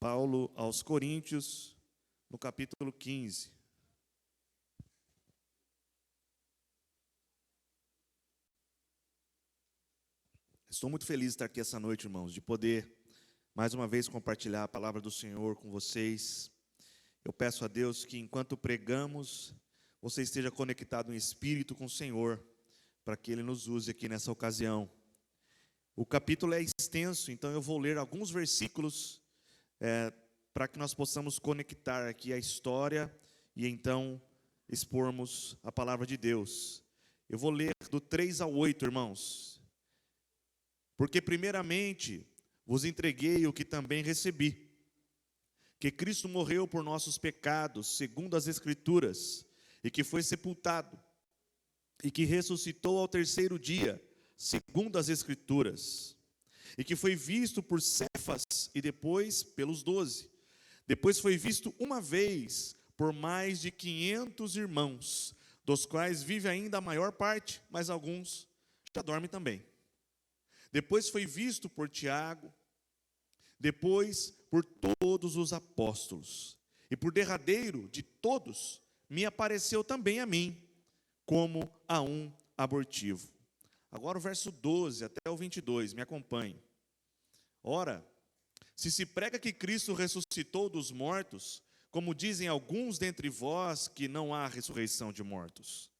Paulo aos Coríntios, no capítulo 15. Estou muito feliz de estar aqui essa noite, irmãos, de poder, mais uma vez, compartilhar a palavra do Senhor com vocês. Eu peço a Deus que, enquanto pregamos, você esteja conectado em espírito com o Senhor, para que Ele nos use aqui nessa ocasião. O capítulo é extenso, então eu vou ler alguns versículos para que nós possamos conectar aqui a história e então expormos a palavra de Deus. Eu vou ler do 3 ao 8, irmãos. Porque primeiramente vos entreguei o que também recebi, que Cristo morreu por nossos pecados, segundo as Escrituras, e que foi sepultado, e que ressuscitou ao terceiro dia, segundo as Escrituras, e que foi visto por Cefas e depois pelos 12. Depois foi visto uma vez por mais de 500 irmãos, dos quais vive ainda a maior parte, mas alguns já dormem também. Depois foi visto por Tiago, depois por todos os apóstolos, e por derradeiro de todos, me apareceu também a mim, como a um abortivo. Agora o verso 12 até o 22, me acompanhe. Ora, se prega que Cristo ressuscitou dos mortos, como dizem alguns dentre vós que não há ressurreição de mortos.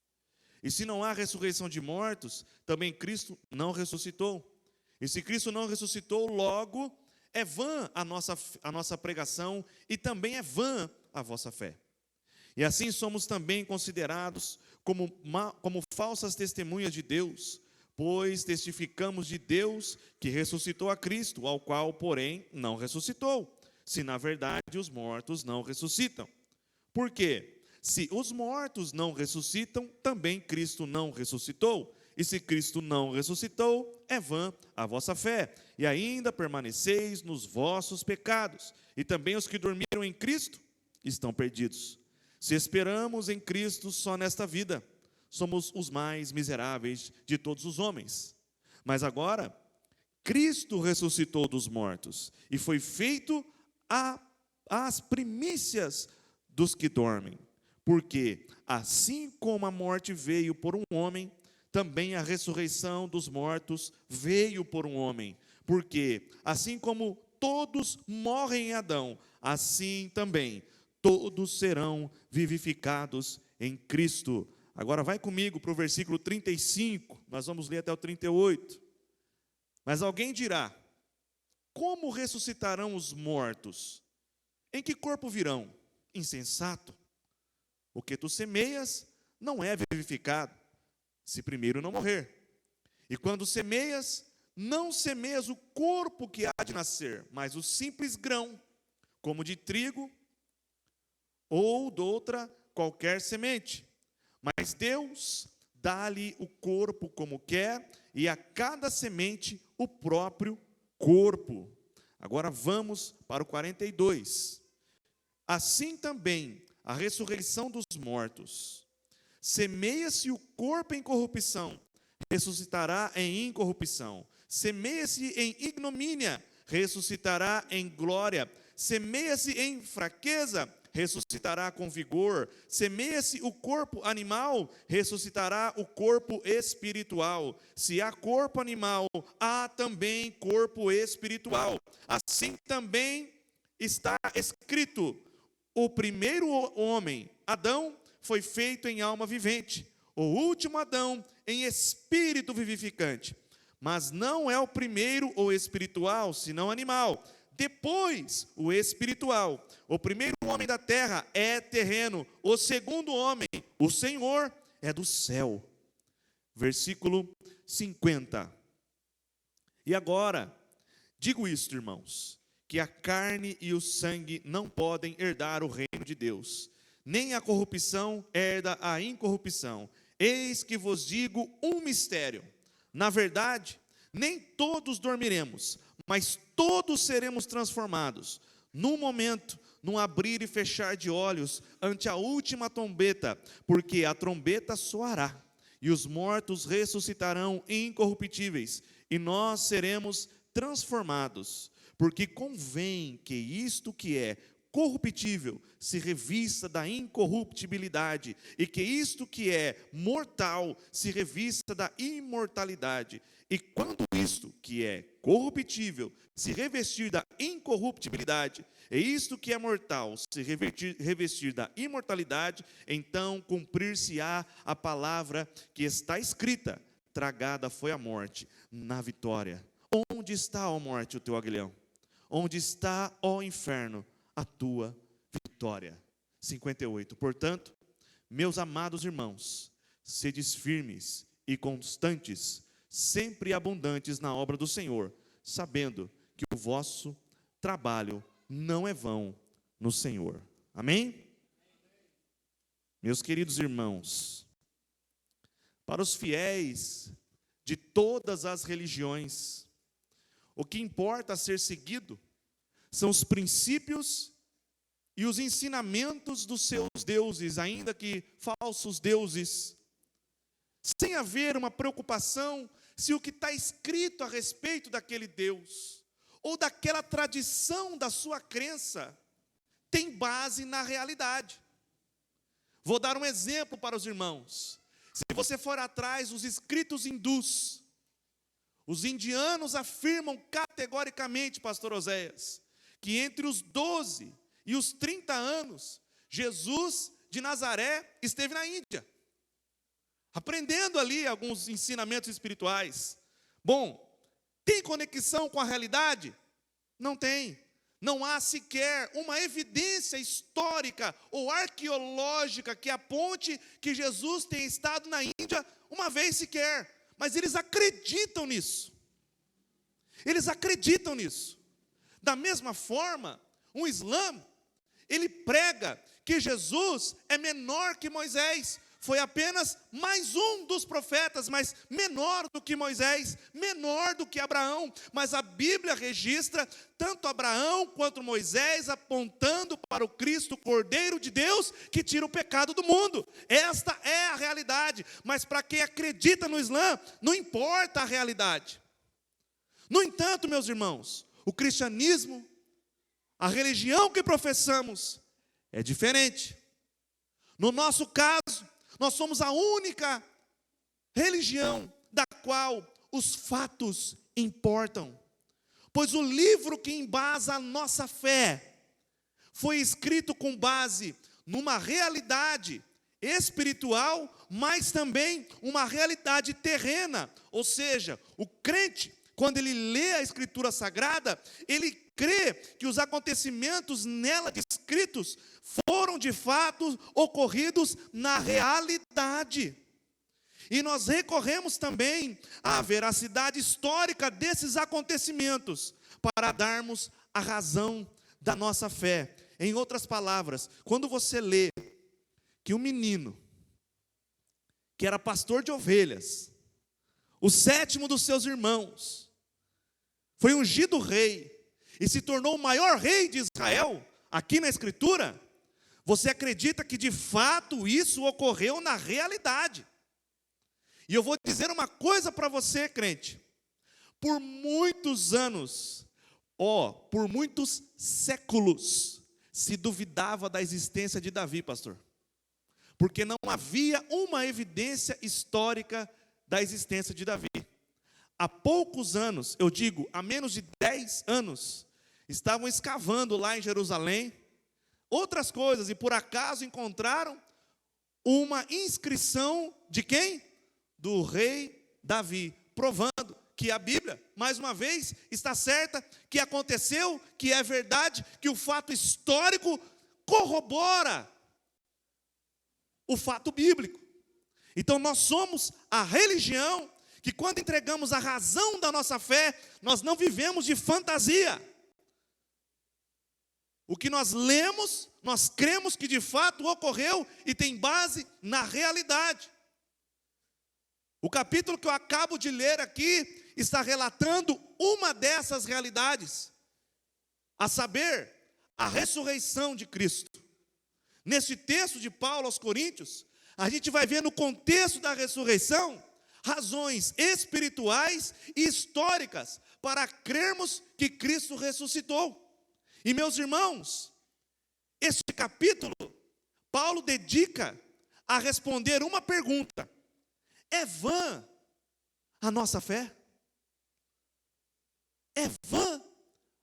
E se não há ressurreição de mortos, também Cristo não ressuscitou. E se Cristo não ressuscitou, logo é vã a nossa pregação e também é vã a vossa fé. E assim somos também considerados como falsas testemunhas de Deus, pois testificamos de Deus que ressuscitou a Cristo, ao qual, porém, não ressuscitou, se na verdade os mortos não ressuscitam. Por quê? Se os mortos não ressuscitam, também Cristo não ressuscitou. E se Cristo não ressuscitou, é vã a vossa fé, e ainda permaneceis nos vossos pecados, e também os que dormiram em Cristo estão perdidos. Se esperamos em Cristo só nesta vida, somos os mais miseráveis de todos os homens. Mas agora, Cristo ressuscitou dos mortos, e foi feito as primícias dos que dormem. Porque, assim como a morte veio por um homem, também a ressurreição dos mortos veio por um homem. Porque, assim como todos morrem em Adão, assim também todos serão vivificados em Cristo. Agora vai comigo para o versículo 35, nós vamos ler até o 38. Mas alguém dirá: como ressuscitarão os mortos? Em que corpo virão? Insensato. O que tu semeias não é vivificado, se primeiro não morrer. E quando semeias, não semeias o corpo que há de nascer, mas o simples grão, como de trigo ou de outra qualquer semente. Mas Deus dá-lhe o corpo como quer, e a cada semente o próprio corpo. Agora vamos para o 42. Assim também a ressurreição dos mortos. Semeia-se o corpo em corrupção, ressuscitará em incorrupção. Semeia-se em ignomínia, ressuscitará em glória. Semeia-se em fraqueza, ressuscitará com vigor. Semeia-se o corpo animal, ressuscitará o corpo espiritual. Se há corpo animal, há também corpo espiritual. Assim também está escrito: o primeiro homem, Adão, foi feito em alma vivente, o último Adão em espírito vivificante. Mas não é o primeiro o espiritual, senão animal. Depois o espiritual. O primeiro homem da terra é terreno, o segundo homem, o Senhor, é do céu. Versículo 50. E agora, digo isto, irmãos, que a carne e o sangue não podem herdar o reino de Deus, nem a corrupção herda a incorrupção. Eis que vos digo um mistério. Na verdade, nem todos dormiremos, mas todos seremos transformados, num momento, num abrir e fechar de olhos, ante a última trombeta, porque a trombeta soará, e os mortos ressuscitarão incorruptíveis, e nós seremos transformados. porque convém que isto que é corruptível se revista da incorruptibilidade, e que isto que é mortal se revista da imortalidade. E quando isto que é corruptível se revestir da incorruptibilidade, e isto que é mortal se revestir da imortalidade, então cumprir-se-á a palavra que está escrita: tragada foi a morte na vitória. Onde está, ó morte, o teu aguilhão? Onde está, ó inferno, a tua vitória? 58. Portanto, meus amados irmãos, sedes firmes e constantes, sempre abundantes na obra do Senhor, sabendo que o vosso trabalho não é vão no Senhor. Amém? Meus queridos irmãos, para os fiéis de todas as religiões, o que importa a ser seguido são os princípios e os ensinamentos dos seus deuses, ainda que falsos deuses, sem haver uma preocupação se o que está escrito a respeito daquele Deus, ou daquela tradição da sua crença, tem base na realidade. Vou dar um exemplo para os irmãos. Se você for atrás dos escritos hindus, os indianos afirmam categoricamente, pastor Oséias, que entre os 12 e os 30 anos, Jesus de Nazaré esteve na Índia, aprendendo ali alguns ensinamentos espirituais. Bom, tem conexão com a realidade? Não tem. Não há sequer uma evidência histórica ou arqueológica que aponte que Jesus tenha estado na Índia uma vez sequer. Mas eles acreditam nisso. Eles acreditam nisso. Da mesma forma, o Islã, ele prega que Jesus é menor que Moisés. Foi apenas mais um dos profetas, mas menor do que Moisés, menor do que Abraão. Mas a Bíblia registra tanto Abraão quanto Moisés apontando para o Cristo, Cordeiro de Deus, que tira o pecado do mundo. Esta é a realidade. Mas para quem acredita no Islã, não importa a realidade. No entanto, meus irmãos, o cristianismo, a religião que professamos, é diferente. No nosso caso, nós somos a única religião da qual os fatos importam. Pois o livro que embasa a nossa fé foi escrito com base numa realidade espiritual, mas também uma realidade terrena. Ou seja, o crente, quando ele lê a Escritura Sagrada, ele crê que os acontecimentos nela descritos foram de fato ocorridos na realidade. E nós recorremos também à veracidade histórica desses acontecimentos para darmos a razão da nossa fé. Em outras palavras, quando você lê que um menino que era pastor de ovelhas, o sétimo dos seus irmãos, foi ungido rei e se tornou o maior rei de Israel, aqui na Escritura, você acredita que de fato isso ocorreu na realidade. E eu vou dizer uma coisa para você, crente. Por muitos anos, por muitos séculos, se duvidava da existência de Davi, pastor. Porque não havia uma evidência histórica da existência de Davi. Há poucos anos, eu digo, há menos de 10 anos, estavam escavando lá em Jerusalém outras coisas, e por acaso encontraram uma inscrição de quem? Do rei Davi, provando que a Bíblia, mais uma vez, está certa, que aconteceu, que é verdade, que o fato histórico corrobora o fato bíblico. Então nós somos a religião que, quando entregamos a razão da nossa fé, nós não vivemos de fantasia. O que nós lemos, nós cremos que de fato ocorreu e tem base na realidade. O capítulo que eu acabo de ler aqui está relatando uma dessas realidades, a saber, a ressurreição de Cristo. Neste texto de Paulo aos Coríntios, a gente vai ver no contexto da ressurreição razões espirituais e históricas para crermos que Cristo ressuscitou. E meus irmãos, este capítulo, Paulo dedica a responder uma pergunta: é vã a nossa fé? É vã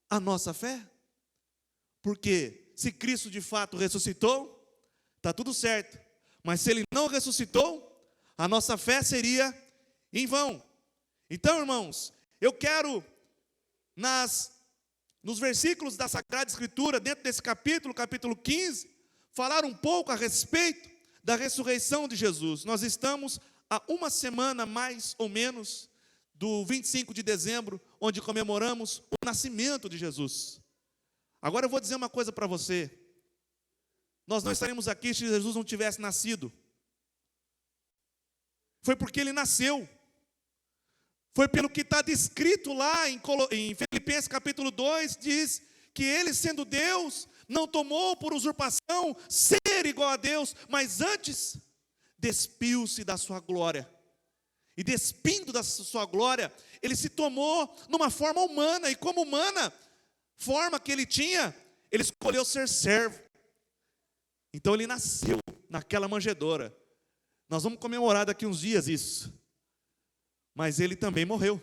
a nossa fé? Porque se Cristo de fato ressuscitou, está tudo certo. Mas se Ele não ressuscitou, a nossa fé seria em vão. Então, irmãos, eu quero, nos versículos da Sagrada Escritura, dentro desse capítulo 15, falar um pouco a respeito da ressurreição de Jesus. Nós estamos há uma semana, mais ou menos, do 25 de dezembro, onde comemoramos o nascimento de Jesus. Agora eu vou dizer uma coisa para você. Nós não estaremos aqui se Jesus não tivesse nascido. Foi porque Ele nasceu. Foi pelo que está descrito lá em Filipenses capítulo 2, diz que Ele, sendo Deus, não tomou por usurpação ser igual a Deus, mas antes despiu-se da sua glória. E despindo da sua glória, Ele se tomou numa forma humana, e como humana, forma que Ele tinha, Ele escolheu ser servo. Então Ele nasceu naquela manjedoura. Nós vamos comemorar daqui uns dias isso. Mas Ele também morreu.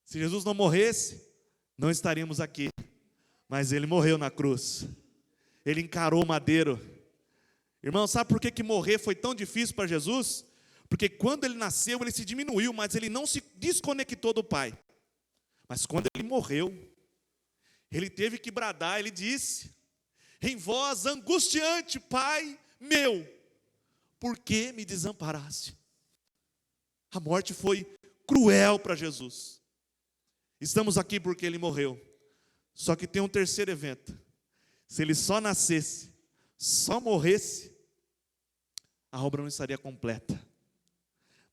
Se Jesus não morresse, não estaríamos aqui. Mas Ele morreu na cruz. Ele encarou o madeiro. Irmão, sabe por que morrer foi tão difícil para Jesus? Porque quando Ele nasceu, Ele se diminuiu, mas Ele não se desconectou do Pai. Mas quando Ele morreu, Ele teve que bradar. Ele disse: em voz angustiante, Pai meu, por que me desamparaste? A morte foi cruel para Jesus. Estamos aqui porque Ele morreu. Só que tem um terceiro evento. Se Ele só nascesse, só morresse, a obra não estaria completa.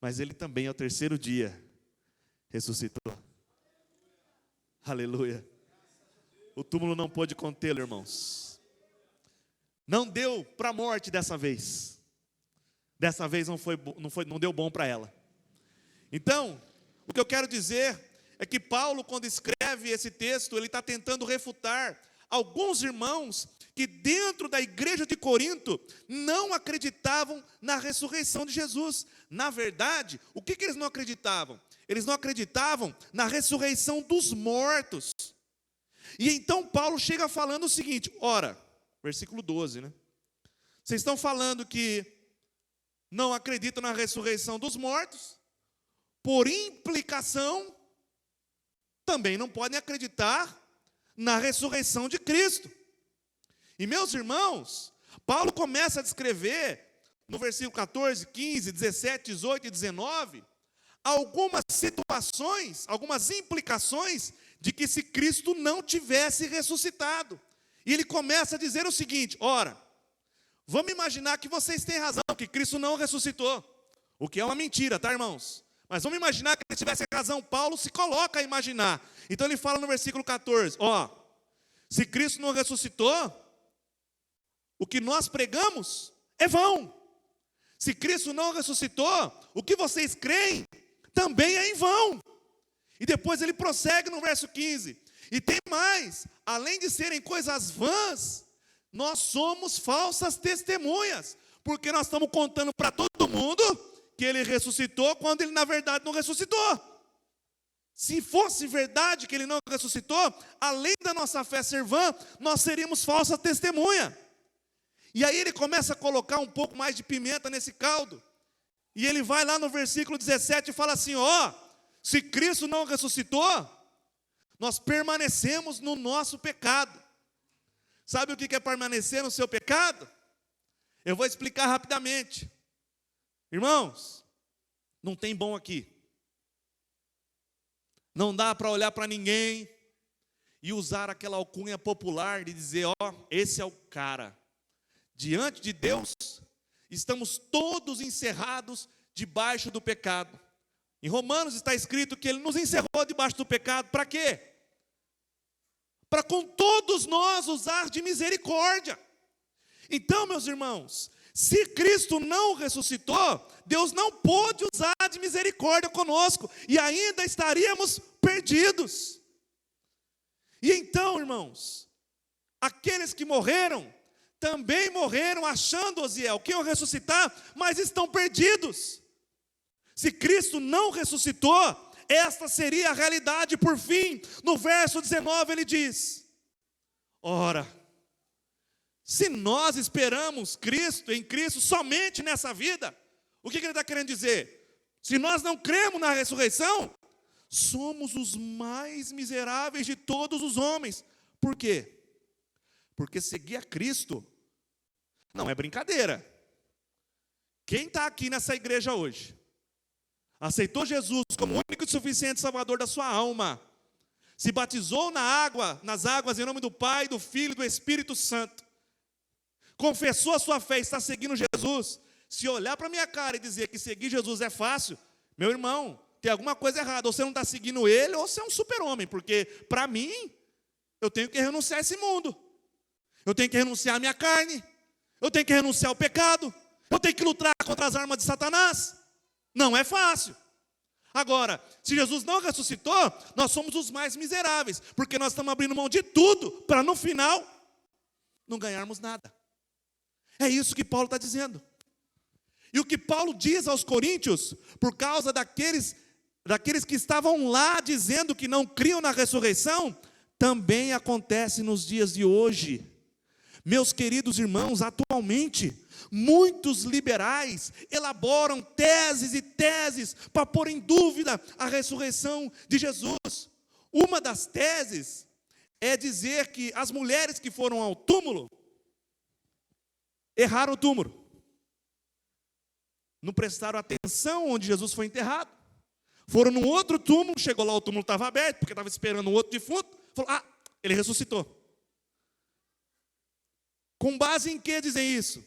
Mas Ele também, ao terceiro dia, ressuscitou. Aleluia. O túmulo não pôde contê-lo, irmãos. Não deu para a morte dessa vez. Dessa vez não deu bom para ela. Então, o que eu quero dizer é que Paulo, quando escreve esse texto, ele está tentando refutar alguns irmãos que dentro da igreja de Corinto não acreditavam na ressurreição de Jesus. Na verdade, o que eles não acreditavam? Eles não acreditavam na ressurreição dos mortos. E então Paulo chega falando o seguinte, ora, versículo 12, né? Vocês estão falando que não acreditam na ressurreição dos mortos, por implicação, também não podem acreditar na ressurreição de Cristo. E meus irmãos, Paulo começa a descrever, no versículo 14, 15, 17, 18 e 19, algumas situações, algumas implicações de que se Cristo não tivesse ressuscitado. E ele começa a dizer o seguinte, ora, vamos imaginar que vocês têm razão, que Cristo não ressuscitou, o que é uma mentira, tá, irmãos? Mas vamos imaginar que ele tivesse razão. Paulo se coloca a imaginar. Então ele fala no versículo 14, se Cristo não ressuscitou, o que nós pregamos é vão. Se Cristo não ressuscitou, o que vocês creem também é em vão. E depois ele prossegue no verso 15. E tem mais, além de serem coisas vãs, nós somos falsas testemunhas, porque nós estamos contando para todo mundo que Ele ressuscitou, quando Ele na verdade não ressuscitou. Se fosse verdade que Ele não ressuscitou, além da nossa fé ser vã, nós seríamos falsa testemunha. E aí ele começa a colocar um pouco mais de pimenta nesse caldo. E ele vai lá no versículo 17 e fala assim, se Cristo não ressuscitou, nós permanecemos no nosso pecado. Sabe o que é permanecer no seu pecado? Eu vou explicar rapidamente. Irmãos, não tem bom aqui. Não dá para olhar para ninguém e usar aquela alcunha popular de dizer, esse é o cara. Diante de Deus, estamos todos encerrados debaixo do pecado. Em Romanos está escrito que Ele nos encerrou debaixo do pecado. Para quê? Para com todos nós usar de misericórdia. Então, meus irmãos, Se Cristo não ressuscitou, Deus não pôde usar de misericórdia conosco, e ainda estaríamos perdidos. E então, irmãos, aqueles que morreram, também morreram achando, Osiel, que iam ressuscitar, mas estão perdidos. Se Cristo não ressuscitou, esta seria a realidade por fim. No verso 19 ele diz: ora, se nós esperamos Cristo, em Cristo, somente nessa vida, o que ele está querendo dizer? Se nós não cremos na ressurreição, somos os mais miseráveis de todos os homens. Por quê? Porque seguir a Cristo não é brincadeira. Quem está aqui nessa igreja hoje, aceitou Jesus como o único e suficiente Salvador da sua alma, se batizou nas águas em nome do Pai, do Filho e do Espírito Santo, confessou a sua fé e está seguindo Jesus, se olhar para a minha cara e dizer que seguir Jesus é fácil, meu irmão, tem alguma coisa errada. Ou você não está seguindo ele, ou você é um super-homem, porque para mim, eu tenho que renunciar a esse mundo, eu tenho que renunciar à minha carne, eu tenho que renunciar ao pecado, eu tenho que lutar contra as armas de Satanás. Não é fácil. Agora, se Jesus não ressuscitou, nós somos os mais miseráveis, porque nós estamos abrindo mão de tudo, para no final, não ganharmos nada. É isso que Paulo está dizendo. E o que Paulo diz aos coríntios, por causa daqueles que estavam lá dizendo que não criam na ressurreição, também acontece nos dias de hoje. Meus queridos irmãos, atualmente, muitos liberais elaboram teses e teses para pôr em dúvida a ressurreição de Jesus. Uma das teses é dizer que as mulheres que foram ao túmulo erraram o túmulo, não prestaram atenção onde Jesus foi enterrado, foram num outro túmulo, chegou lá, o túmulo estava aberto, porque estava esperando um outro defunto, falou: ele ressuscitou. Com base em que dizem isso?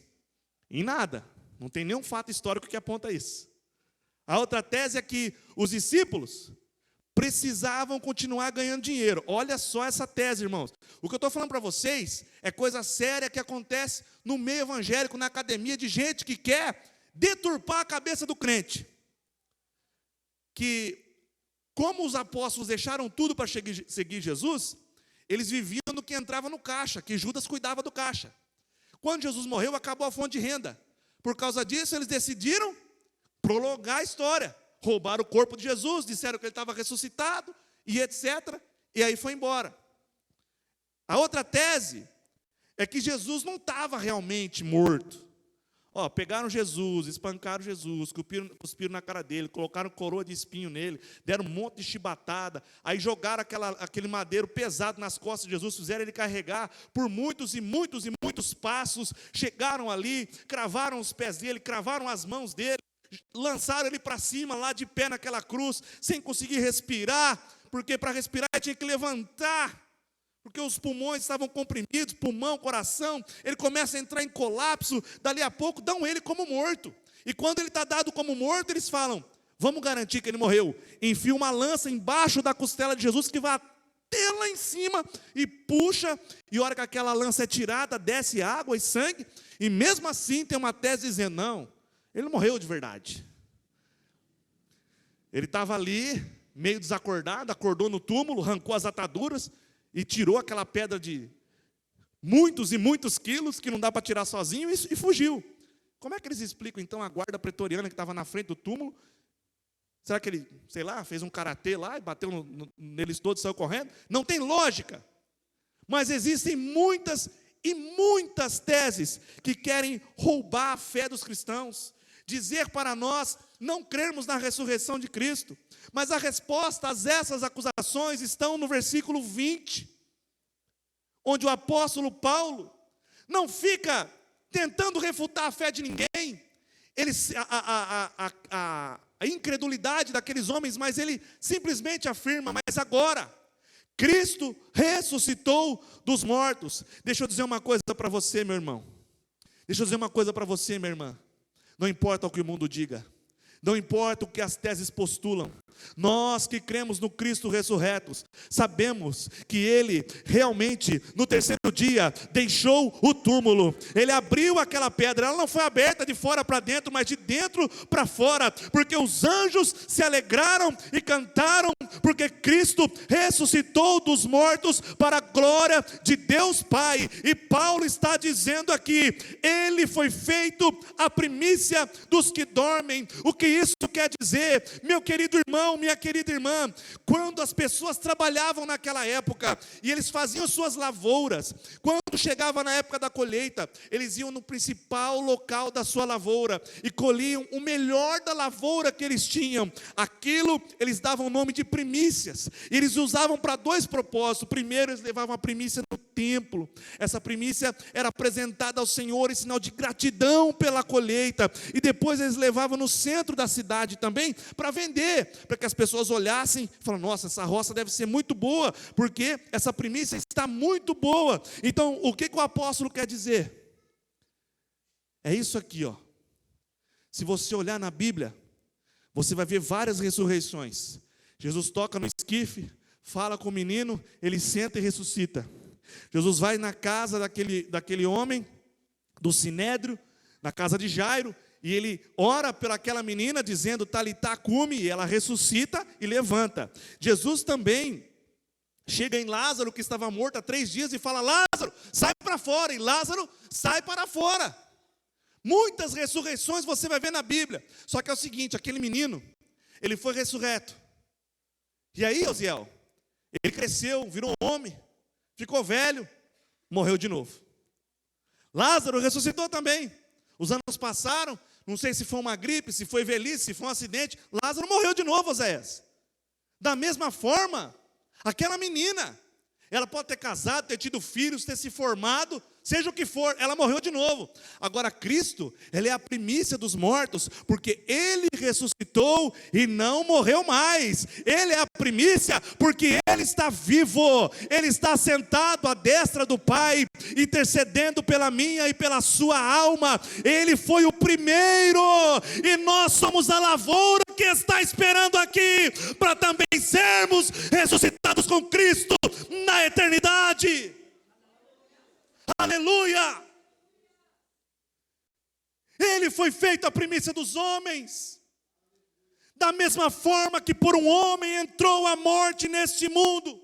Em nada, não tem nenhum fato histórico que aponta isso. A outra tese é que os discípulos precisavam continuar ganhando dinheiro. Olha só essa tese, irmãos. O que eu estou falando para vocês é coisa séria que acontece no meio evangélico, na academia, de gente que quer deturpar a cabeça do crente. Que, como os apóstolos deixaram tudo para seguir Jesus, eles viviam no que entrava no caixa, que Judas cuidava do caixa. Quando Jesus morreu, acabou a fonte de renda. Por causa disso, eles decidiram prolongar a história. Roubaram o corpo de Jesus, disseram que ele estava ressuscitado, e etc. E aí foi embora. A outra tese é que Jesus não estava realmente morto. Pegaram Jesus, espancaram Jesus, cuspiram na cara dele, colocaram coroa de espinho nele, deram um monte de chibatada, aí jogaram aquele madeiro pesado nas costas de Jesus, fizeram ele carregar por muitos e muitos e muitos passos, chegaram ali, cravaram os pés dele, cravaram as mãos dele, lançaram ele para cima, lá de pé naquela cruz, sem conseguir respirar, porque para respirar ele tinha que levantar, porque os pulmões estavam comprimidos, pulmão, coração, ele começa a entrar em colapso, dali a pouco dão ele como morto, e quando ele está dado como morto, eles falam: vamos garantir que ele morreu, enfia uma lança embaixo da costela de Jesus, que vai até lá em cima, e puxa, e a hora que aquela lança é tirada, desce água e sangue, e mesmo assim tem uma tese dizendo: não, ele não morreu de verdade, ele estava ali, meio desacordado, acordou no túmulo, arrancou as ataduras, e tirou aquela pedra de muitos e muitos quilos, que não dá para tirar sozinho, e fugiu. Como é que eles explicam, então, a guarda pretoriana que estava na frente do túmulo? Será que ele, fez um karatê lá, e bateu neles todos e saiu correndo? Não tem lógica. Mas existem muitas e muitas teses que querem roubar a fé dos cristãos, dizer para nós não crermos na ressurreição de Cristo. Mas a resposta a essas acusações estão no versículo 20, onde o apóstolo Paulo não fica tentando refutar a fé de ninguém, a incredulidade daqueles homens, mas ele simplesmente afirma: mas agora, Cristo ressuscitou dos mortos. Deixa eu dizer uma coisa para você, meu irmão. Deixa eu dizer uma coisa para você, minha irmã. Não importa o que o mundo diga, não importa o que as teses postulam, Nós que cremos no Cristo ressurreto, sabemos que Ele realmente, no terceiro dia, deixou o túmulo. Ele abriu aquela pedra, ela não foi aberta de fora para dentro, mas de dentro para fora, porque os anjos se alegraram e cantaram, porque Cristo ressuscitou dos mortos para a glória de Deus Pai. E Paulo está dizendo aqui, Ele foi feito a primícia dos que dormem. O que isso quer dizer, meu querido irmão, minha querida irmã? Quando as pessoas trabalhavam naquela época, e eles faziam suas lavouras, quando chegava na época da colheita, eles iam no principal local da sua lavoura, e colhiam o melhor da lavoura que eles tinham. Aquilo eles davam o nome de primícias, e eles usavam para dois propósitos. Primeiro, eles levavam a primícia no templo. Essa primícia era apresentada ao Senhor em sinal de gratidão pela colheita, e depois eles levavam no centro da cidade também, para vender, para que as pessoas olhassem e falassem: nossa, essa roça deve ser muito boa, porque essa primícia está muito boa. Então, o que o apóstolo quer dizer? É isso aqui, ó. Se você olhar na Bíblia, você vai ver várias ressurreições. Jesus toca no esquife, fala com o menino, ele senta e ressuscita. Jesus vai na casa daquele homem, do Sinédrio, na casa de Jairo, e ele ora pelaquela menina, dizendo Talitá cumi, e ela ressuscita e levanta. Jesus também chega em Lázaro, que estava morto há 3 dias, e fala: Lázaro, sai para fora, e Lázaro sai para fora. Muitas ressurreições você vai ver na Bíblia. Só que é o seguinte, aquele menino, ele foi ressurreto. E aí, Osiel, ele cresceu, virou homem, ficou velho, morreu de novo. Lázaro ressuscitou também. Os anos passaram, não sei se foi uma gripe, se foi velhice, se foi um acidente, Lázaro morreu de novo, Oséias. Da mesma forma, aquela menina, ela pode ter casado, ter tido filhos, ter se formado, seja o que for, ela morreu de novo. Agora Cristo, Ele é a primícia dos mortos, porque Ele ressuscitou e não morreu mais. Ele é a primícia porque Ele está vivo, Ele está sentado à destra do Pai, intercedendo pela minha e pela sua alma. Ele foi o primeiro, e nós somos a lavoura que está esperando aqui, para também sermos ressuscitados com Cristo na eternidade. Aleluia! Ele foi feito a primícia dos homens. Da mesma forma que por um homem entrou a morte neste mundo,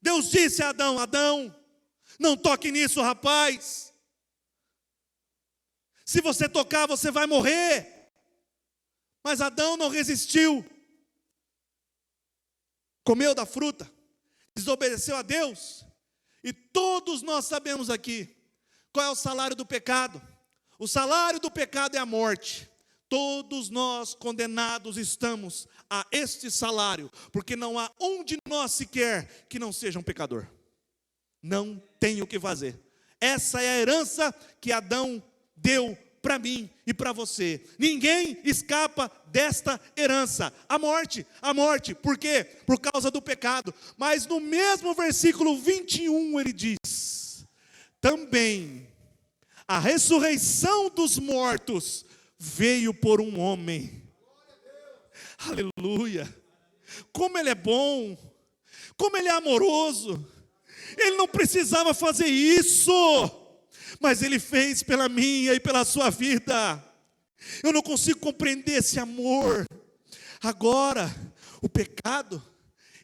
Deus disse a Adão: Adão, não toque nisso, rapaz. Se você tocar, você vai morrer. Mas Adão não resistiu. Comeu da fruta, desobedeceu a Deus. E todos nós sabemos aqui qual é o salário do pecado. O salário do pecado é a morte. Todos nós condenados estamos a este salário, porque não há um de nós sequer que não seja um pecador. Não tem o que fazer. Essa é a herança que Adão deu para mim e para você. Ninguém escapa desta herança, a morte. Por quê? Por causa do pecado. Mas no mesmo versículo 21 ele diz: também a ressurreição dos mortos veio por um homem. Aleluia! Como Ele é bom, como Ele é amoroso. Ele não precisava fazer isso, mas Ele fez pela minha e pela sua vida. Eu não consigo compreender esse amor. Agora, o pecado,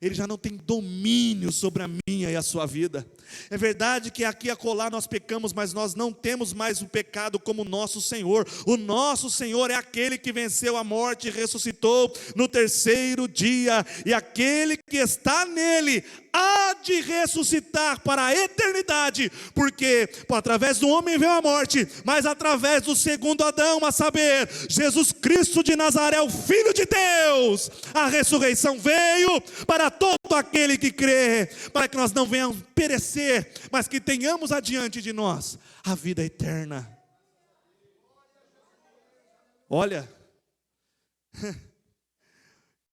ele já não tem domínio sobre a minha e a sua vida. É verdade que aqui e acolá nós pecamos, mas nós não temos mais o pecado como nosso Senhor. O nosso Senhor é aquele que venceu a morte e ressuscitou no terceiro dia. E aquele que está nele há de ressuscitar para a eternidade. Porque através do homem veio a morte, mas através do segundo Adão, a saber, Jesus Cristo de Nazaré, o Filho de Deus, a ressurreição veio para todo aquele que crê, para que nós não venhamos perecer, mas que tenhamos adiante de nós a vida eterna. Olha,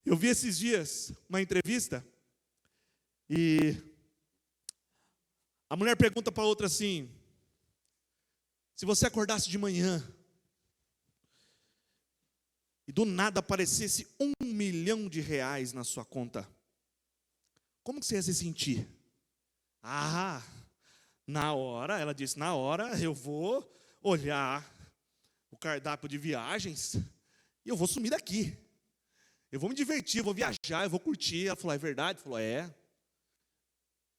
eu vi esses dias uma entrevista, e a mulher pergunta para a outra assim: se você acordasse de manhã e do nada aparecesse R$ 1 milhão na sua conta, como que você ia se sentir? Na hora, ela disse, na hora eu vou olhar o cardápio de viagens e eu vou sumir daqui. Eu vou me divertir, eu vou viajar, eu vou curtir. Ela falou, é verdade? Falou, é.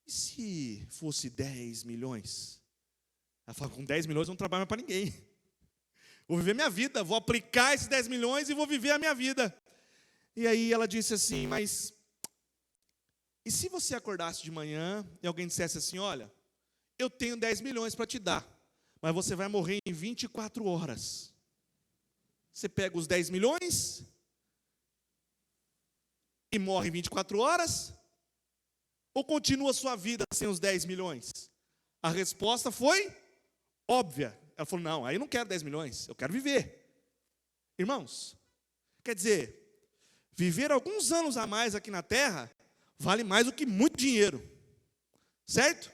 E se fosse 10 milhões? Ela falou, com 10 milhões eu não trabalho mais para ninguém. Vou viver minha vida, vou aplicar esses 10 milhões e vou viver a minha vida. E aí ela disse assim, mas e se você acordasse de manhã e alguém dissesse assim, olha, eu tenho 10 milhões para te dar, mas você vai morrer em 24 horas. Você pega os 10 milhões e morre em 24 horas? Ou continua a sua vida sem os 10 milhões? A resposta foi óbvia. Ela falou, não, aí eu não quero 10 milhões, eu quero viver. Irmãos, quer dizer, viver alguns anos a mais aqui na terra vale mais do que muito dinheiro. Certo?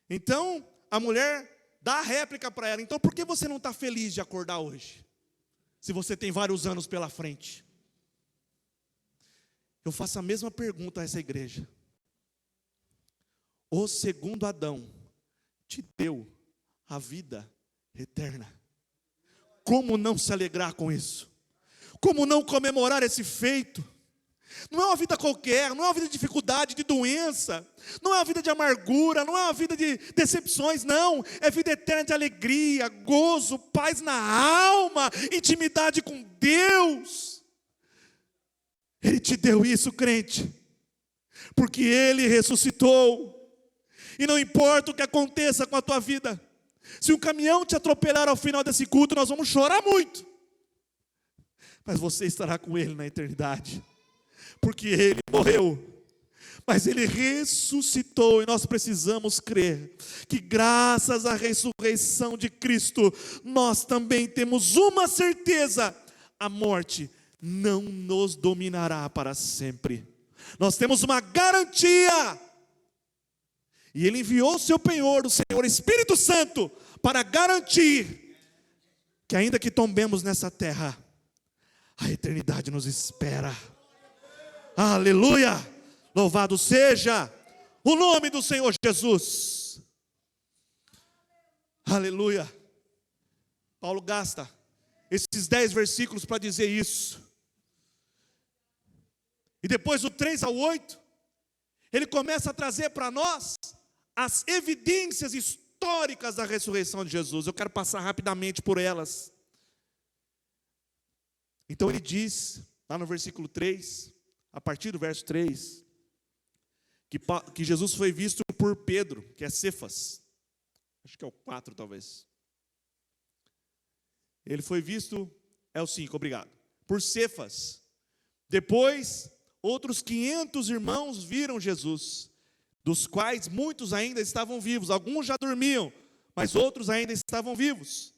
Então, a mulher dá a réplica para ela. Então, por que você não está feliz de acordar hoje? Se você tem vários anos pela frente. Eu faço a mesma pergunta a essa igreja. O segundo Adão te deu a vida eterna. Como não se alegrar com isso? Como não comemorar esse feito? Não é uma vida qualquer, não é uma vida de dificuldade, de doença, não é uma vida de amargura, não é uma vida de decepções, não. É vida eterna de alegria, gozo, paz na alma, intimidade com Deus. Ele te deu isso, crente, porque Ele ressuscitou. E não importa o que aconteça com a tua vida, se um caminhão te atropelar ao final desse culto, nós vamos chorar muito, mas você estará com Ele na eternidade, porque Ele morreu, mas Ele ressuscitou, e nós precisamos crer, que graças à ressurreição de Cristo, nós também temos uma certeza, a morte não nos dominará para sempre, nós temos uma garantia, e Ele enviou o seu penhor, o Senhor Espírito Santo, para garantir, que ainda que tombemos nessa terra, a eternidade nos espera. Aleluia! Louvado seja o nome do Senhor Jesus. Aleluia! Paulo gasta esses 10 versículos para dizer isso. E depois do 3 ao 8, ele começa a trazer para nós as evidências históricas da ressurreição de Jesus. Eu quero passar rapidamente por elas. Então ele diz, lá no versículo 3, a partir do verso 3, que Jesus foi visto por Pedro, que é Cefas, acho que é o 4 talvez. Ele foi visto, é o 5, obrigado, por Cefas. Depois, outros 500 irmãos viram Jesus, dos quais muitos ainda estavam vivos. Alguns já dormiam, mas outros ainda estavam vivos.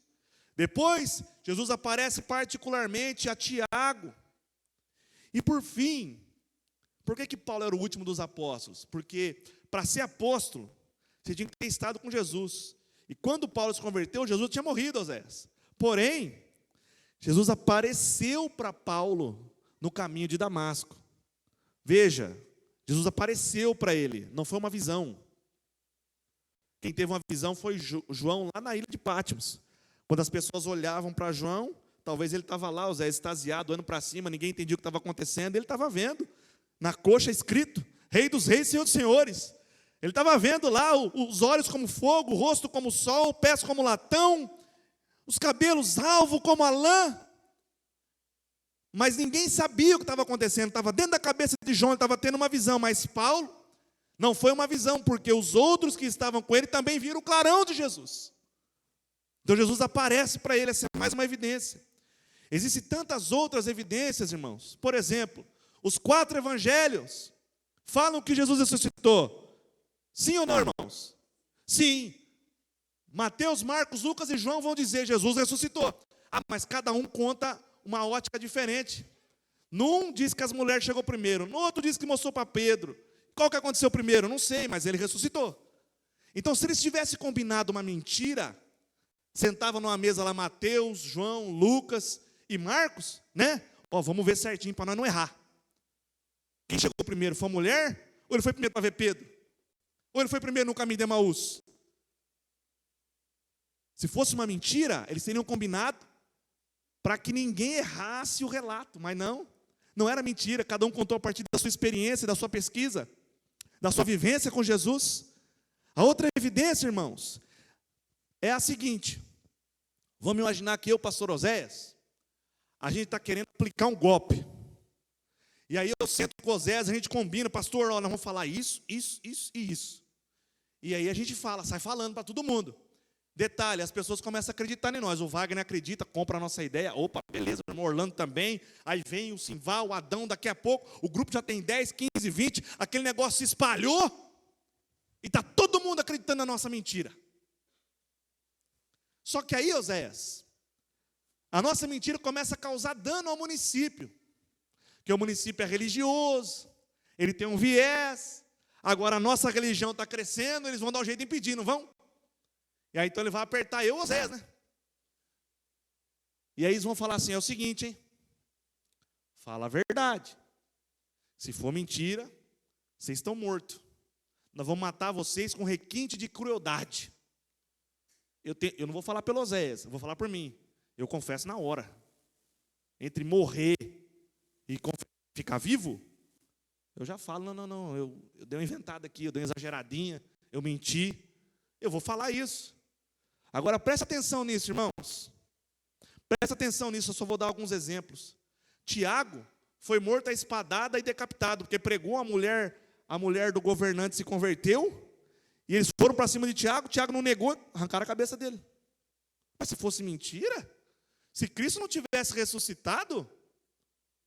Depois, Jesus aparece particularmente a Tiago. E por fim, por que Paulo era o último dos apóstolos? Porque para ser apóstolo, você tinha que ter estado com Jesus. E quando Paulo se converteu, Jesus tinha morrido, Oséias. Porém, Jesus apareceu para Paulo no caminho de Damasco. Veja, Jesus apareceu para ele, não foi uma visão. Quem teve uma visão foi João, lá na ilha de Patmos. Quando as pessoas olhavam para João, talvez ele estava lá, Oséias, extasiado, olhando para cima, ninguém entendia o que estava acontecendo, ele estava vendo, na coxa escrito, Rei dos Reis, Senhor dos Senhores. Ele estava vendo lá os olhos como fogo, o rosto como sol, pés como latão, os cabelos alvo como a lã. Mas ninguém sabia o que estava acontecendo, estava dentro da cabeça de João, ele estava tendo uma visão, mas Paulo não foi uma visão, porque os outros que estavam com ele também viram o clarão de Jesus. Então Jesus aparece para ele, essa é mais uma evidência. Existem tantas outras evidências, irmãos. Por exemplo, os 4 evangelhos falam que Jesus ressuscitou. Sim ou não, irmãos? Sim. Mateus, Marcos, Lucas e João vão dizer, Jesus ressuscitou. Mas cada um conta uma ótica diferente. Num diz que as mulheres chegou primeiro, no outro diz que mostrou para Pedro. Qual que aconteceu primeiro? Não sei, mas ele ressuscitou. Então, se eles tivessem combinado uma mentira, sentava numa mesa lá Mateus, João, Lucas e Marcos, né? Ó, vamos ver certinho para nós não errar. Quem chegou primeiro foi a mulher? Ou ele foi primeiro para ver Pedro? Ou ele foi primeiro no caminho de Emaús? Se fosse uma mentira, eles teriam combinado para que ninguém errasse o relato, mas não era mentira, cada um contou a partir da sua experiência, da sua pesquisa, da sua vivência com Jesus. A outra evidência, irmãos, é a seguinte: vamos imaginar que eu, pastor Oséias, a gente está querendo aplicar um golpe, e aí eu sento com o Oséias, a gente combina, pastor, ó, nós vamos falar isso, isso, isso e isso, e aí a gente fala, sai falando para todo mundo. Detalhe, as pessoas começam a acreditar em nós. O Wagner acredita, compra a nossa ideia. Opa, beleza, o irmão Orlando também. Aí vem o Simval, o Adão, daqui a pouco o grupo já tem 10, 15, 20. Aquele negócio se espalhou e está todo mundo acreditando na nossa mentira. Só que aí, Oséias, a nossa mentira começa a causar dano ao município. Porque o município é religioso, ele tem um viés. Agora a nossa religião está crescendo, eles vão dar um jeito de impedir, não vão? E aí então ele vai apertar eu, Oséias, né? E aí eles vão falar assim, é o seguinte, hein? Fala a verdade. Se for mentira, vocês estão mortos. Nós vamos matar vocês com requinte de crueldade. Eu não vou falar pelo Oséias, eu vou falar por mim. Eu confesso na hora. Entre morrer e ficar vivo, eu já falo, não, eu dei uma inventada aqui, eu dei uma exageradinha, eu menti. Eu vou falar isso. Agora, presta atenção nisso, irmãos. Presta atenção nisso, eu só vou dar alguns exemplos. Tiago foi morto a espadada e decapitado, porque pregou a mulher do governante se converteu, e eles foram para cima de Tiago, Tiago não negou, arrancaram a cabeça dele. Mas se fosse mentira, se Cristo não tivesse ressuscitado,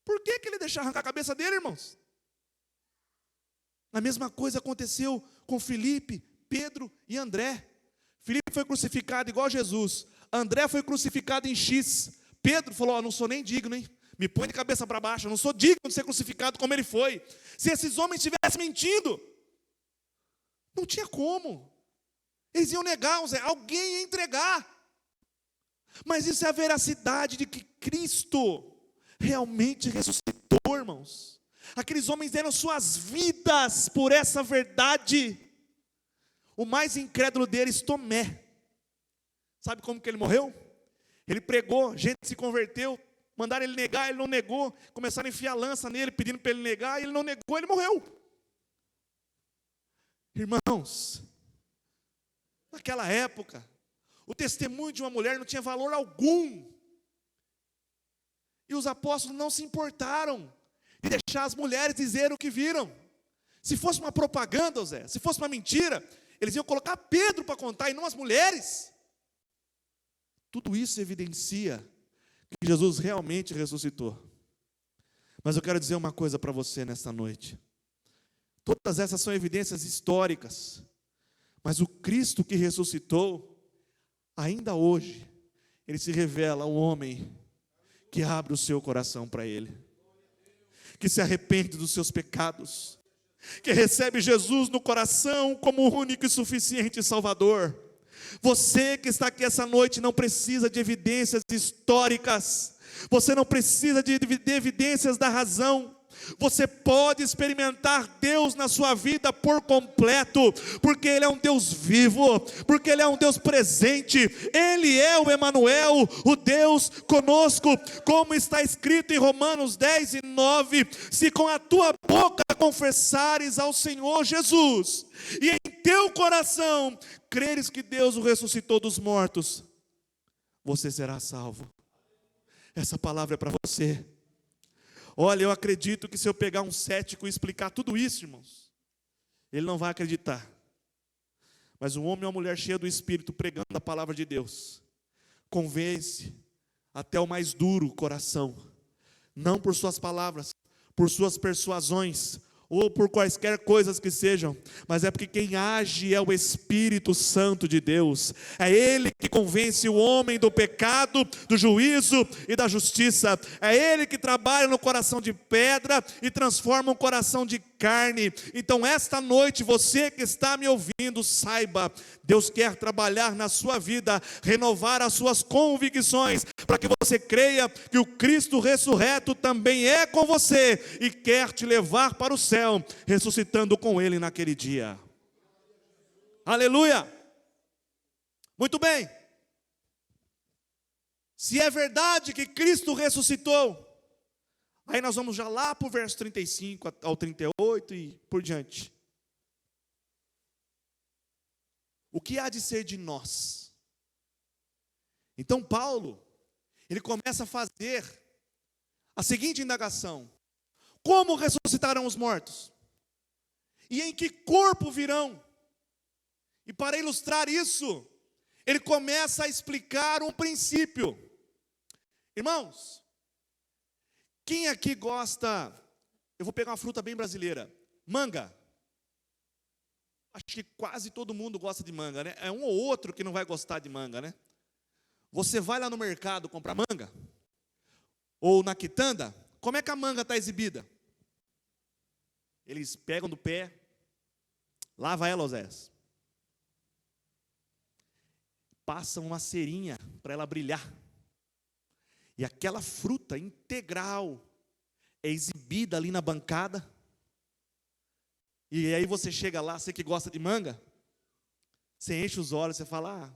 por que ele deixou arrancar a cabeça dele, irmãos? A mesma coisa aconteceu com Filipe, Pedro e André. Filipe foi crucificado igual a Jesus. André foi crucificado em X. Pedro falou, não sou nem digno, hein? Me põe de cabeça para baixo, eu não sou digno de ser crucificado como ele foi. Se esses homens estivessem mentindo, não tinha como. Eles iam negar, alguém ia entregar. Mas isso é a veracidade de que Cristo realmente ressuscitou, irmãos. Aqueles homens deram suas vidas por essa verdade. O mais incrédulo deles, Tomé. Sabe como que ele morreu? Ele pregou, gente se converteu, mandaram ele negar, ele não negou. Começaram a enfiar lança nele, pedindo para ele negar, e ele não negou, ele morreu. Irmãos, naquela época, o testemunho de uma mulher não tinha valor algum. E os apóstolos não se importaram de deixar as mulheres dizerem o que viram. Se fosse uma propaganda, Zé, se fosse uma mentira, eles iam colocar Pedro para contar e não as mulheres. Tudo isso evidencia que Jesus realmente ressuscitou. Mas eu quero dizer uma coisa para você nesta noite. Todas essas são evidências históricas. Mas o Cristo que ressuscitou, ainda hoje, Ele se revela ao homem que abre o seu coração para Ele. Que se arrepende dos seus pecados. Que recebe Jesus no coração como o único e suficiente Salvador. Você que está aqui essa noite não precisa de evidências históricas. Você não precisa de evidências da razão. Você pode experimentar Deus na sua vida por completo, porque Ele é um Deus vivo, porque Ele é um Deus presente, Ele é o Emanuel, o Deus conosco, como está escrito em Romanos 10:9, se com a tua boca confessares ao Senhor Jesus, e em teu coração creres que Deus o ressuscitou dos mortos, você será salvo. Essa palavra é para você. Olha, eu acredito que se eu pegar um cético e explicar tudo isso, irmãos, ele não vai acreditar. Mas um homem ou uma mulher cheia do Espírito pregando a palavra de Deus convence até o mais duro coração, não por suas palavras, por suas persuasões, ou por quaisquer coisas que sejam, mas é porque quem age é o Espírito Santo de Deus. É Ele que convence o homem do pecado, do juízo e da justiça. É Ele que trabalha no coração de pedra e transforma um coração de carne. Então esta noite, você que está me ouvindo, saiba, Deus quer trabalhar na sua vida, renovar as suas convicções, para que você creia que o Cristo ressurreto também é com você e quer te levar para o céu, ressuscitando com Ele naquele dia. Aleluia! Muito bem. Se é verdade que Cristo ressuscitou, aí nós vamos já lá para o verso 35 ao 38 e por diante. O que há de ser de nós? Então Paulo, ele começa a fazer a seguinte indagação: como ressuscitarão os mortos? E em que corpo virão? E para ilustrar isso, ele começa a explicar um princípio. Irmãos, quem aqui gosta, eu vou pegar uma fruta bem brasileira, manga. Acho que quase todo mundo gosta de manga, né? É um ou outro que não vai gostar de manga, né? Você vai lá no mercado comprar manga, ou na quitanda, como é que a manga está exibida? Eles pegam do pé, lava ela, Oséias, passam uma cerinha para ela brilhar. E aquela fruta integral é exibida ali na bancada. E aí você chega lá, você que gosta de manga, você enche os olhos, você fala: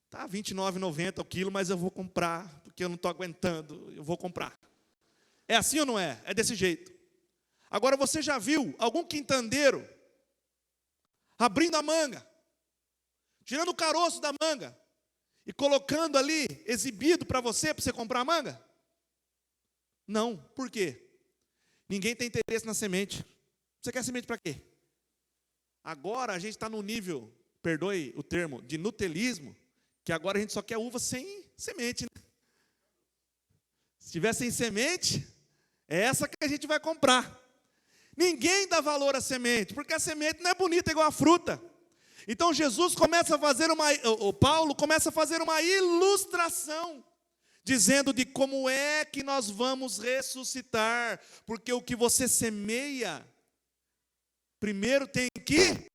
tá R$ 29,90 o quilo, mas eu vou comprar, porque eu não estou aguentando, eu vou comprar. É assim ou não é? É desse jeito. Agora você já viu algum quintandeiro abrindo a manga, tirando o caroço da manga e colocando ali, exibido para você comprar a manga? Não. Por quê? Ninguém tem interesse na semente. Você quer semente para quê? Agora a gente está no nível, perdoe o termo, de nutelismo, que agora a gente só quer uva sem semente, né? Se tiver sem semente, é essa que a gente vai comprar. Ninguém dá valor à semente, porque a semente não é bonita igual a fruta. Então Paulo começa a fazer uma ilustração, dizendo de como é que nós vamos ressuscitar, porque o que você semeia, primeiro tem que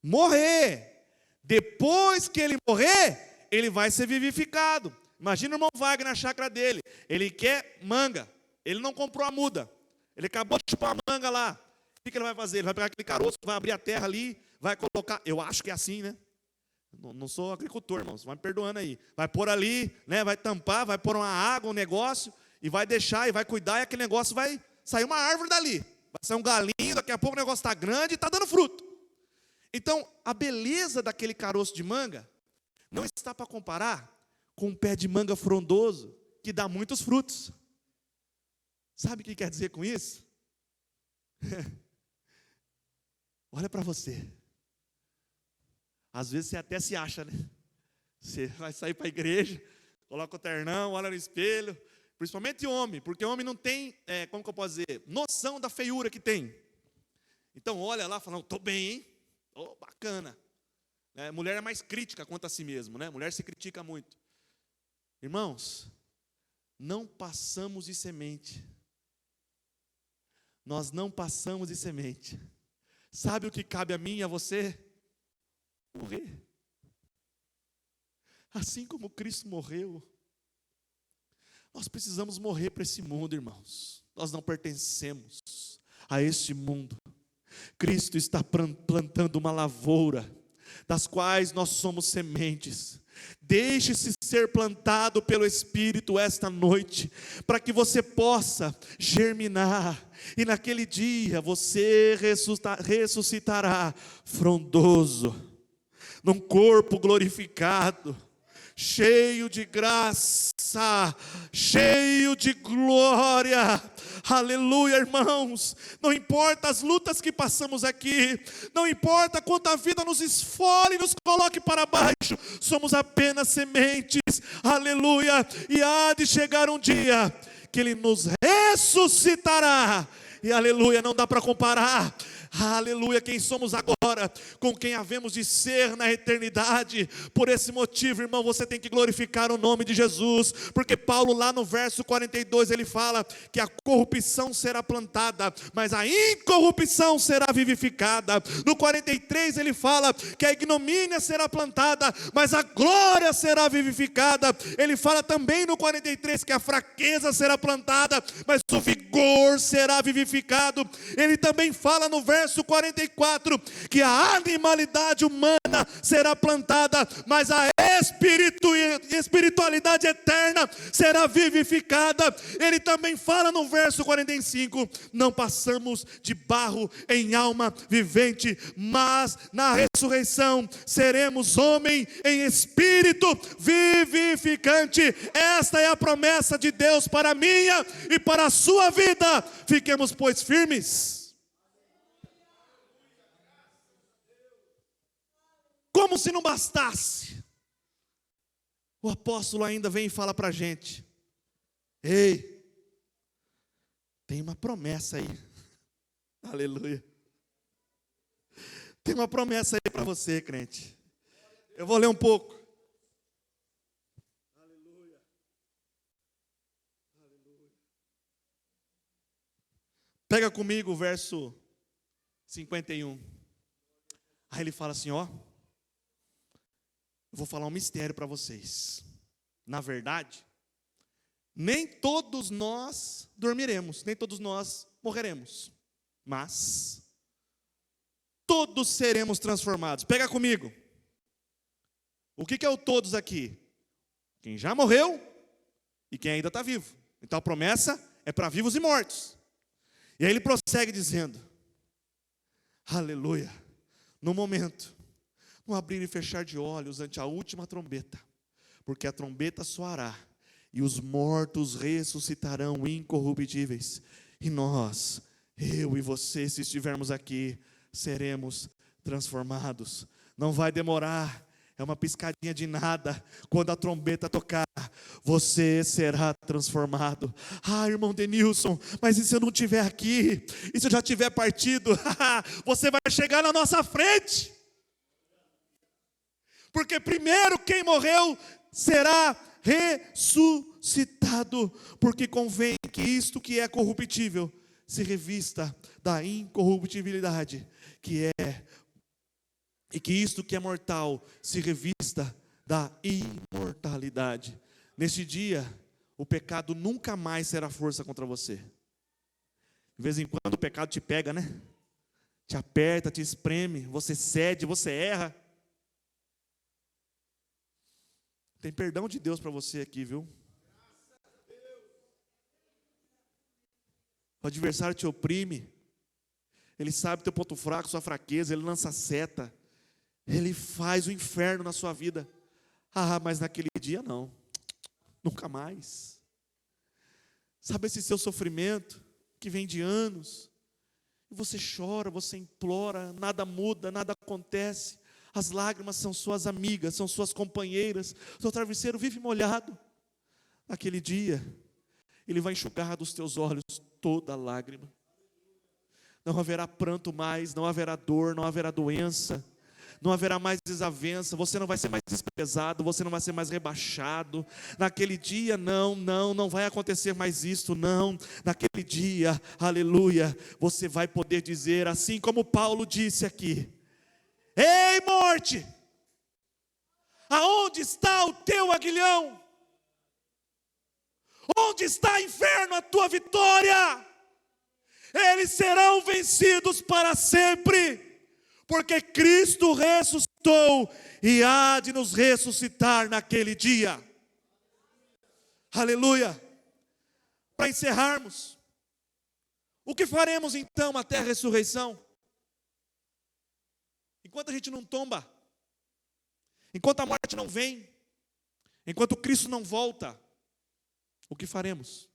morrer, depois que ele morrer, ele vai ser vivificado. Imagina o irmão Wagner na chácara dele, ele quer manga, ele não comprou a muda, ele acabou de chupar a manga lá. O que ele vai fazer? Ele vai pegar aquele caroço, vai abrir a terra ali, vai colocar, eu acho que é assim, né? Não sou agricultor, irmãos, vai me perdoando aí. Vai pôr ali, né? Vai tampar, vai pôr uma água, um negócio, e vai deixar, e vai cuidar, e aquele negócio vai sair uma árvore dali. Vai sair um galinho, daqui a pouco o negócio está grande e está dando fruto. Então, a beleza daquele caroço de manga não está para comparar com um pé de manga frondoso, que dá muitos frutos. Sabe o que quer dizer com isso? Olha para você. Às vezes você até se acha, né? Você vai sair para a igreja, coloca o ternão, olha no espelho, principalmente homem, porque homem não tem, como que eu posso dizer, noção da feiura que tem. Então olha lá e fala: estou bem, hein? Oh, bacana. Mulher é mais crítica quanto a si mesmo, né? Mulher se critica muito. Irmãos, não passamos de semente. Nós não passamos de semente. Sabe o que cabe a mim e a você? Morrer. Assim como Cristo morreu, nós precisamos morrer para esse mundo, irmãos. Nós não pertencemos a este mundo. Cristo está plantando uma lavoura, das quais nós somos sementes. Deixe-se ser plantado pelo Espírito esta noite, para que você possa germinar, e naquele dia você ressuscitará frondoso, num corpo glorificado, cheio de graça, cheio de glória. Aleluia, irmãos. Não importa as lutas que passamos aqui, não importa quanto a vida nos esfole e nos coloque para baixo, somos apenas sementes. Aleluia. E há de chegar um dia que Ele nos ressuscitará. E aleluia, não dá para comparar Aleluia, quem somos agora, com quem havemos de ser na eternidade. Por esse motivo, irmão, você tem que glorificar o nome de Jesus, porque Paulo lá no verso 42, ele fala que a corrupção será plantada, mas a incorrupção será vivificada. No 43 ele fala que a ignomínia será plantada, mas a glória será vivificada. Ele fala também no 43 que a fraqueza será plantada, mas o vigor será vivificado. Ele também fala no verso 44 que a animalidade humana será plantada, mas a espiritualidade eterna será vivificada. Ele também fala no verso 45: não passamos de barro em alma vivente, mas na ressurreição seremos homem em espírito vivificante. Esta é a promessa de Deus para a minha e para a sua vida. Fiquemos, pois, firmes. Como se não bastasse, o apóstolo ainda vem e fala para a gente: ei, tem uma promessa aí. Aleluia. Tem uma promessa aí para você, crente. Eu vou ler um pouco. Aleluia. Aleluia. Pega comigo o verso 51. Aí ele fala assim, ó: eu vou falar um mistério para vocês. Na verdade, nem todos nós dormiremos, nem todos nós morreremos, mas todos seremos transformados. Pega comigo. O que é o todos aqui? Quem já morreu e quem ainda está vivo. Então a promessa é para vivos e mortos. E aí ele prossegue dizendo: aleluia, no momento, no abrir e fechar de olhos ante a última trombeta, porque a trombeta soará, e os mortos ressuscitarão incorruptíveis, e nós, eu e você, se estivermos aqui, seremos transformados. Não vai demorar, é uma piscadinha de nada. Quando a trombeta tocar, você será transformado. Ah, irmão Denilson, mas e se eu não estiver aqui? E se eu já tiver partido? Você vai chegar na nossa frente. Porque primeiro quem morreu será ressuscitado, porque convém que isto que é corruptível se revista da incorruptibilidade e que isto que é mortal se revista da imortalidade. Neste dia, o pecado nunca mais será força contra você. De vez em quando o pecado te pega, né? Te aperta, te espreme, você cede, você erra. Tem perdão de Deus para você aqui, viu? O adversário te oprime. Ele sabe teu ponto fraco, sua fraqueza. Ele lança seta. Ele faz o inferno na sua vida. Ah, mas naquele dia não. Nunca mais. Sabe esse seu sofrimento que vem de anos? E você chora, você implora, nada muda, nada acontece. As lágrimas são suas amigas, são suas companheiras. Seu travesseiro vive molhado. Naquele dia, Ele vai enxugar dos teus olhos toda lágrima. Não haverá pranto mais, não haverá dor, não haverá doença, não haverá mais desavença. Você não vai ser mais desprezado, você não vai ser mais rebaixado. Naquele dia, não vai acontecer mais isso, não. Naquele dia, aleluia, você vai poder dizer, assim como Paulo disse aqui: ei, morte, aonde está o teu aguilhão? Onde está, inferno, a tua vitória? Eles serão vencidos para sempre, porque Cristo ressuscitou e há de nos ressuscitar naquele dia. Aleluia. Para encerrarmos, o que faremos então até a ressurreição? Enquanto a gente não tomba, enquanto a morte não vem, enquanto Cristo não volta, o que faremos?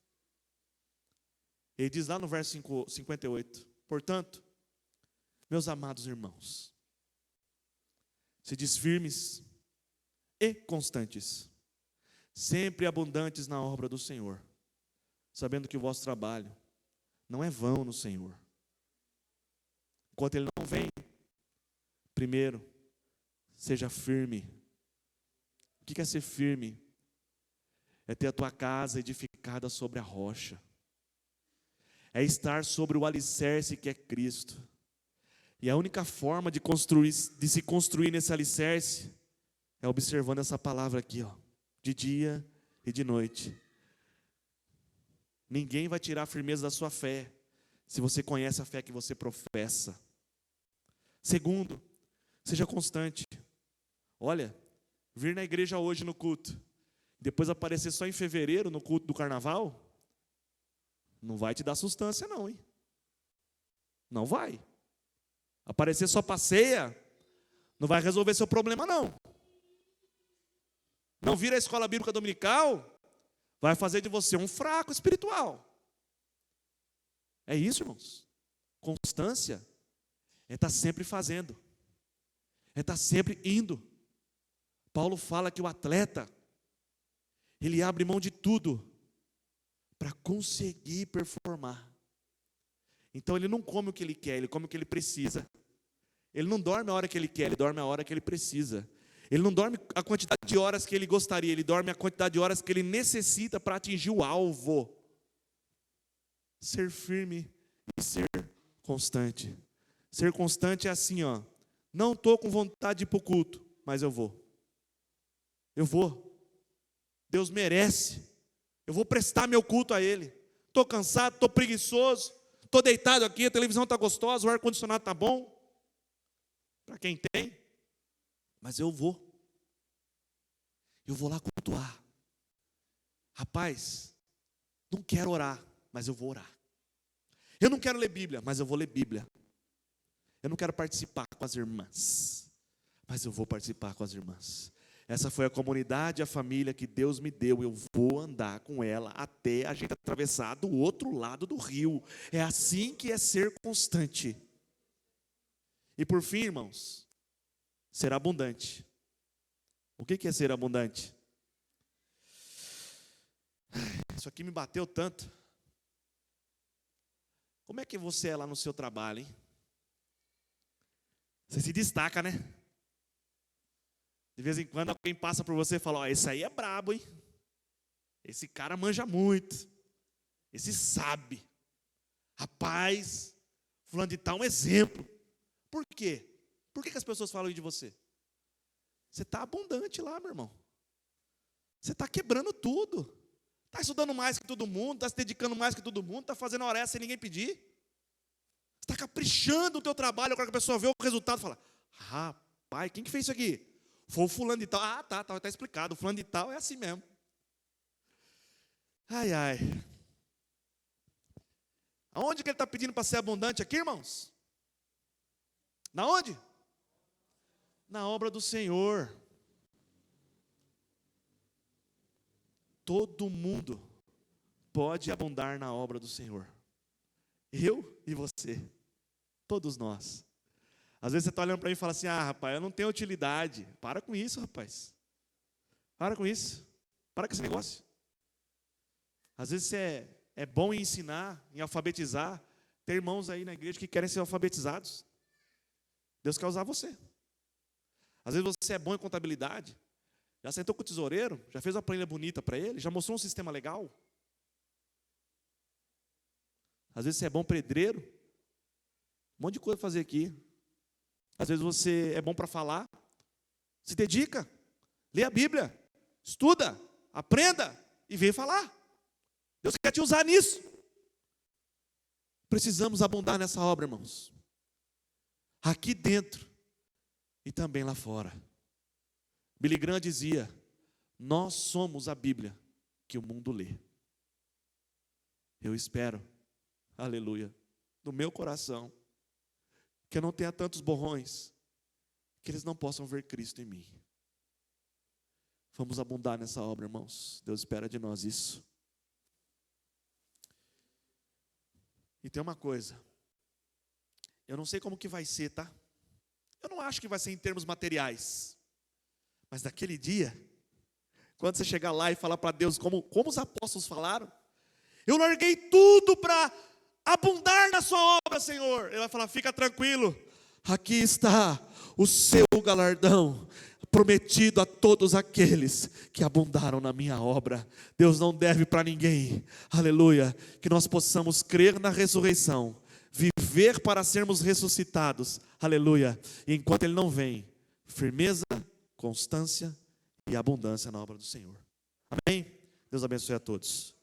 Ele diz lá no verso 58, portanto, meus amados irmãos, se diz firmes e constantes, sempre abundantes na obra do Senhor, sabendo que o vosso trabalho não é vão no Senhor. Enquanto ele não vem, primeiro, seja firme. O que é ser firme? É ter a tua casa edificada sobre a rocha. É estar sobre o alicerce que é Cristo. E a única forma de se construir nesse alicerce é observando essa palavra aqui, ó, de dia e de noite. Ninguém vai tirar a firmeza da sua fé se você conhece a fé que você professa. Segundo, seja constante. Olha, vir na igreja hoje no culto, depois aparecer só em fevereiro no culto do carnaval, não vai te dar sustância não, hein? Não vai. Aparecer só para ceia, não vai resolver seu problema não. Não vir à escola bíblica dominical, vai fazer de você um fraco espiritual. É isso, irmãos. Constância é estar sempre fazendo, é estar sempre indo. Paulo fala que o atleta, ele abre mão de tudo para conseguir performar. Então ele não come o que ele quer, ele come o que ele precisa. Ele não dorme a hora que ele quer, ele dorme a hora que ele precisa. Ele não dorme a quantidade de horas que ele gostaria, ele dorme a quantidade de horas que ele necessita para atingir o alvo. Ser firme e ser constante. Ser constante é assim, ó. Não estou com vontade de ir para o culto, mas eu vou. Eu vou. Deus merece. Eu vou prestar meu culto a Ele. Estou cansado, estou preguiçoso, estou deitado aqui, a televisão está gostosa, o ar-condicionado está bom. Para quem tem. Mas eu vou. Eu vou lá cultuar. Rapaz, não quero orar, mas eu vou orar. Eu não quero ler Bíblia, mas eu vou ler Bíblia. Eu não quero participar com as irmãs, mas eu vou participar com as irmãs. Essa foi a comunidade, a família que Deus me deu. Eu vou andar com ela até a gente atravessar do outro lado do rio. É assim que é ser constante. E por fim, irmãos, ser abundante. O que é ser abundante? Isso aqui me bateu tanto. Como é que você é lá no seu trabalho, hein? Você se destaca, né? De vez em quando alguém passa por você e fala, ó, esse aí é brabo, hein? Esse cara manja muito. Esse sabe. Rapaz, fulano de tal é um exemplo. Por quê? Por que as pessoas falam isso de você? Você está abundante lá, meu irmão. Você está quebrando tudo. Está estudando mais que todo mundo, está se dedicando mais que todo mundo, está fazendo hora extra sem ninguém pedir. Você está caprichando no teu trabalho, agora que a pessoa vê o resultado e fala, rapaz, quem que fez isso aqui? Foi o fulano de tal. Ah, tá explicado. O fulano de tal é assim mesmo. Ai, ai. Aonde que ele está pedindo para ser abundante aqui, irmãos? Na onde? Na obra do Senhor. Todo mundo pode abundar na obra do Senhor. Eu e você. Todos nós. Às vezes você está olhando para mim e fala assim, rapaz, eu não tenho utilidade. Para com isso, rapaz. Para com isso. Para com esse negócio. Às vezes você é bom em ensinar, em alfabetizar. Tem irmãos aí na igreja que querem ser alfabetizados. Deus quer usar você. Às vezes você é bom em contabilidade. Já sentou com o tesoureiro, já fez uma planilha bonita para ele, já mostrou um sistema legal. Às vezes você é bom pedreiro. Um monte de coisa para fazer aqui. Às vezes você é bom para falar. Se dedica. Lê a Bíblia. Estuda. Aprenda. E vem falar. Deus quer te usar nisso. Precisamos abundar nessa obra, irmãos. Aqui dentro. E também lá fora. Billy Graham dizia, nós somos a Bíblia que o mundo lê. Eu espero, aleluia, do meu coração, que eu não tenha tantos borrões, que eles não possam ver Cristo em mim. Vamos abundar nessa obra, irmãos. Deus espera de nós isso. E tem uma coisa, eu não sei como que vai ser, tá? Eu não acho que vai ser em termos materiais, mas naquele dia, quando você chegar lá e falar para Deus, como os apóstolos falaram, eu larguei tudo para abundar na sua obra, Senhor. Ele vai falar: fica tranquilo, Aqui está o seu galardão, prometido a todos aqueles que abundaram na minha obra. Deus não deve para ninguém, aleluia. Que nós possamos crer na ressurreição, viver para sermos ressuscitados, aleluia. E enquanto Ele não vem, firmeza, constância e abundância na obra do Senhor. Amém? Deus abençoe a todos.